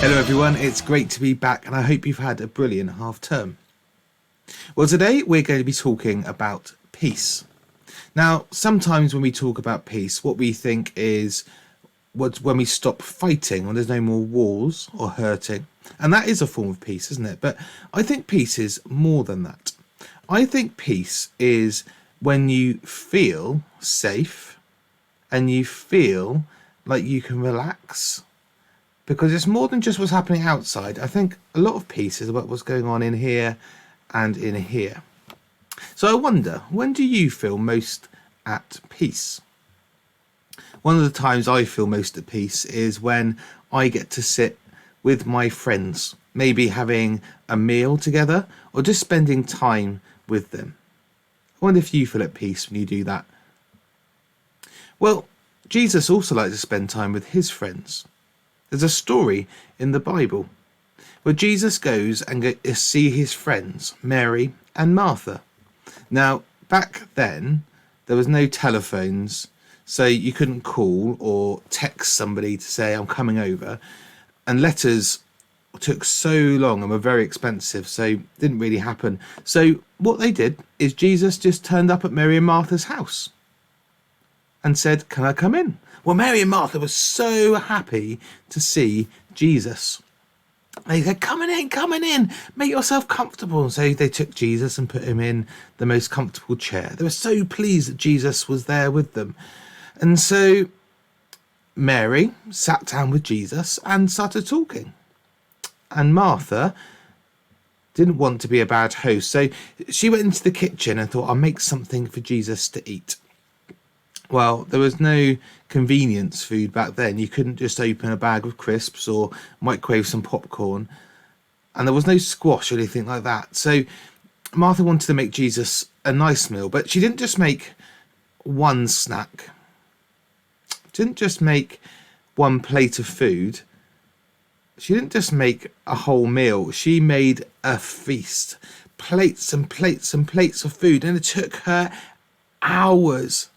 Hello everyone, it's great to be back and I hope you've had a brilliant half term. Well, today we're going to be talking about peace. Now, sometimes when we talk about peace, what we think is when we stop fighting, when there's no more wars or hurting. And that is a form of peace, isn't it? But I think peace is more than that. I think peace is when you feel safe and you feel like you can relax. Because it's more than just what's happening outside. I think a lot of peace is about what's going on in here and in here. So I wonder, when do you feel most at peace? One of the times I feel most at peace is when I get to sit with my friends, maybe having a meal together or just spending time with them. I wonder if you feel at peace when you do that. Well, Jesus also likes to spend time with his friends. There's a story in the Bible where Jesus goes and to see his friends, Mary and Martha. Now, back then, there was no telephones, so you couldn't call or text somebody to say, I'm coming over. And letters took so long and were very expensive, so it didn't really happen. So what they did is Jesus just turned up at Mary and Martha's house and said, can I come in? Well, Mary and Martha were so happy to see Jesus. They said, come in, make yourself comfortable. So they took Jesus and put him in the most comfortable chair. They were so pleased that Jesus was there with them. And so Mary sat down with Jesus and started talking. And Martha didn't want to be a bad host. So she went into the kitchen and thought, I'll make something for Jesus to eat. Well, there was no convenience food back then. You couldn't just open a bag of crisps or microwave some popcorn. And there was no squash or anything like that. So Martha wanted to make Jesus a nice meal, but she didn't just make one snack. She didn't just make one plate of food. She didn't just make a whole meal. She made a feast. Plates and plates and plates of food. And it took her hours.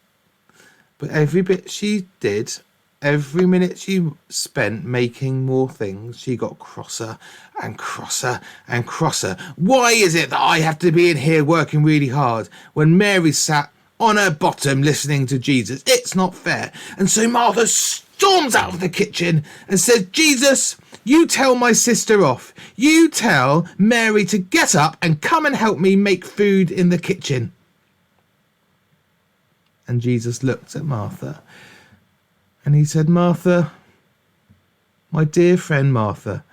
But every bit she did, every minute she spent making more things, she got crosser and crosser and crosser. Why is it that I have to be in here working really hard when Mary sat on her bottom listening to Jesus? It's not fair. And so Martha storms out of the kitchen and says, Jesus, you tell my sister off. You tell Mary to get up and come and help me make food in the kitchen. And Jesus looked at Martha and he said, Martha, my dear friend Martha,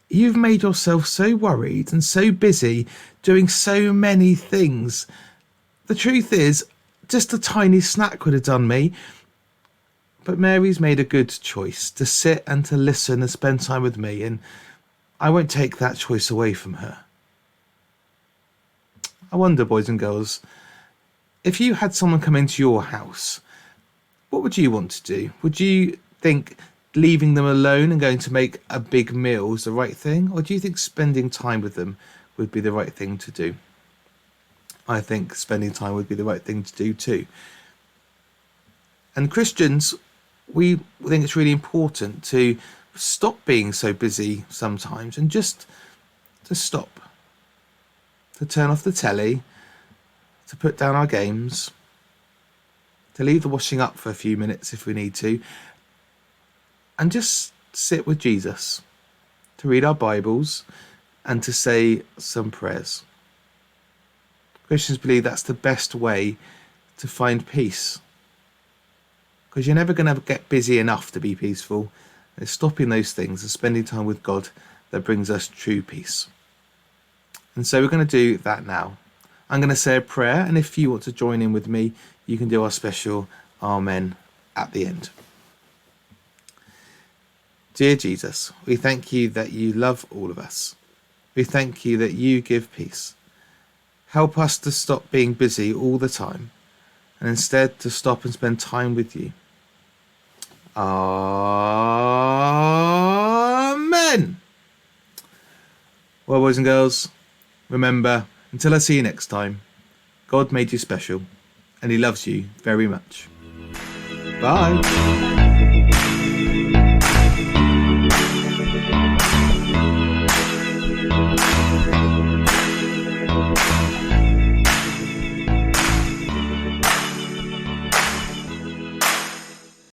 you've made yourself so worried and so busy doing so many things. The truth is, just a tiny snack would have done me. But Mary's made a good choice to sit and to listen and spend time with me, and I won't take that choice away from her. I wonder, boys and girls, if you had someone come into your house, what would you want to do? Would you think leaving them alone and going to make a big meal is the right thing? Or do you think spending time with them would be the right thing to do? I think spending time would be the right thing to do too. And Christians, we think it's really important to stop being so busy sometimes and just to stop, to turn off the telly, to put down our games, to leave the washing up for a few minutes if we need to, and just sit with Jesus, to read our Bibles and to say some prayers. Christians believe that's the best way to find peace, because you're never going to get busy enough to be peaceful. It's stopping those things and spending time with God that brings us true peace. And so we're going to do that now. I'm going to say a prayer, and if you want to join in with me, you can do our special Amen at the end. Dear Jesus, we thank you that you love all of us. We thank you that you give peace. Help us to stop being busy all the time and instead to stop and spend time with you. Amen. Well, boys and girls, remember, until I see you next time, God made you special and he loves you very much. Bye.